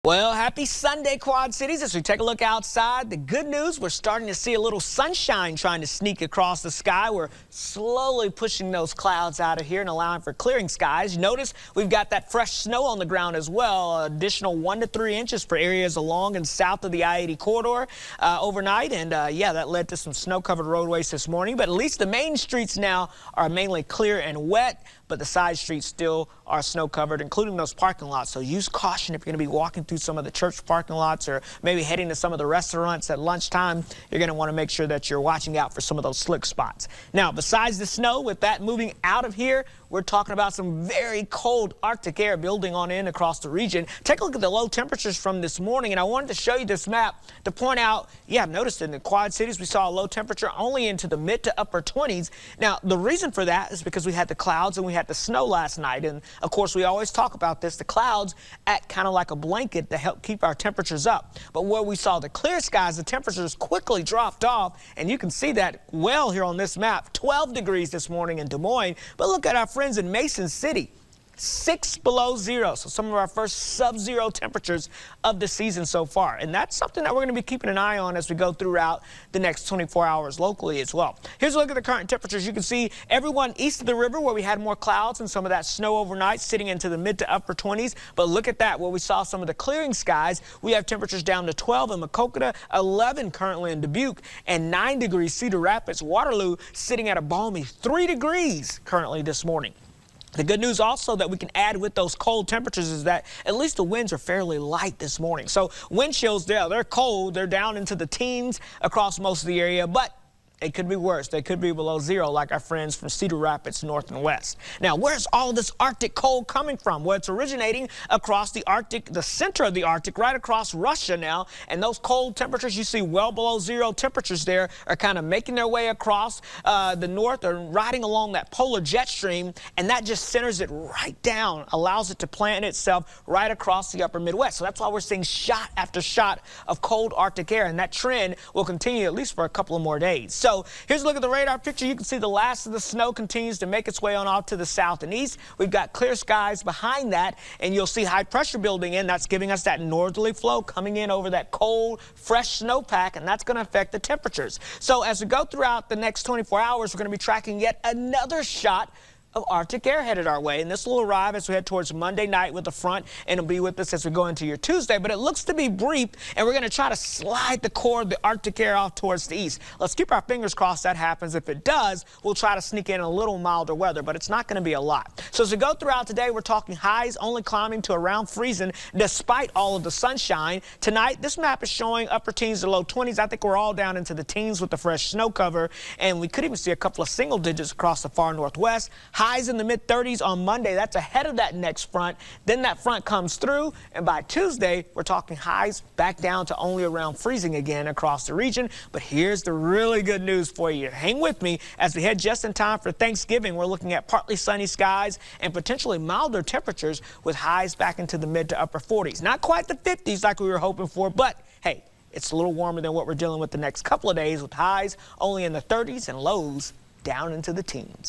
Well, happy Sunday, Quad Cities. As we take a look outside, the good news, we're starting to see a little sunshine trying to sneak across the sky. We're slowly pushing those clouds out of here and allowing for clearing skies. Notice we've got that fresh snow on the ground as well, additional 1 to 3 inches for areas along and south of the I-80 corridor overnight. And yeah, that led to some snow-covered roadways this morning. But at least the main streets now are mainly clear and wet, but the side streets still are snow-covered, including those parking lots. So use caution if you're going to be walking through some of the church parking lots or maybe heading to some of the restaurants at lunchtime. You're going to want to make sure that you're watching out for some of those slick spots. Now, besides the snow, with that moving out of here, we're talking about some very cold Arctic air building on in across the region. Take a look at the low temperatures from this morning, and I wanted to show you this map to point out, yeah, I've noticed in the Quad Cities we saw a low temperature only into the mid to upper 20s. Now, the reason for that is because we had the clouds and we had the snow last night, and of course we always talk about this. The clouds act kind of like a blanket to help keep our temperatures up. But where we saw the clear skies, the temperatures quickly dropped off, and you can see that well here on this map. 12 degrees this morning in Des Moines, but look at our friends in Mason City. 6 below zero, so some of our first sub-zero temperatures of the season so far. And that's something that we're going to be keeping an eye on as we go throughout the next 24 hours locally as well. Here's a look at the current temperatures. You can see everyone east of the river where we had more clouds and some of that snow overnight sitting into the mid to upper 20s. But look at that, where we saw some of the clearing skies. We have temperatures down to 12 in Maquoketa, 11 currently in Dubuque, and 9 degrees Cedar Rapids. Waterloo sitting at a balmy 3 degrees currently this morning. The good news also that we can add with those cold temperatures is that at least the winds are fairly light this morning. So wind chills, they're cold. They're down into the teens across most of the area, but it could be worse. They could be below zero like our friends from Cedar Rapids north and west. Now, where's all this Arctic cold coming from? Well, it's originating across the Arctic, the center of the Arctic, right across Russia now. And those cold temperatures you see well below zero temperatures there are kind of making their way across the north or riding along that polar jet stream. And that just centers it right down, allows it to plant itself right across the upper Midwest. So that's why we're seeing shot after shot of cold Arctic air. And that trend will continue at least for a couple of more days. So here's a look at the radar picture. You can see the last of the snow continues to make its way on off to the south and east. We've got clear skies behind that, and you'll see high pressure building in. That's giving us that northerly flow coming in over that cold, fresh snowpack, and that's going to affect the temperatures. So as we go throughout the next 24 hours, we're going to be tracking yet another shot of Arctic air headed our way, and this will arrive as we head towards Monday night with the front, and it'll be with us as we go into your Tuesday. But it looks to be brief, and we're going to try to slide the core of the Arctic air off towards the east. Let's keep our fingers crossed that happens. If it does, we'll try to sneak in a little milder weather, but it's not going to be a lot. So as we go throughout today, we're talking highs only climbing to around freezing despite all of the sunshine. Tonight, this map is showing upper teens to low 20s. I think we're all down into the teens with the fresh snow cover, and we could even see a couple of single digits across the far northwest. Highs in the mid-30s on Monday. That's ahead of that next front. Then that front comes through, and by Tuesday, we're talking highs back down to only around freezing again across the region. But here's the really good news for you. Hang with me as we head just in time for Thanksgiving. We're looking at partly sunny skies and potentially milder temperatures with highs back into the mid to upper 40s. Not quite the 50s like we were hoping for, but hey, it's a little warmer than what we're dealing with the next couple of days with highs only in the 30s and lows down into the teens.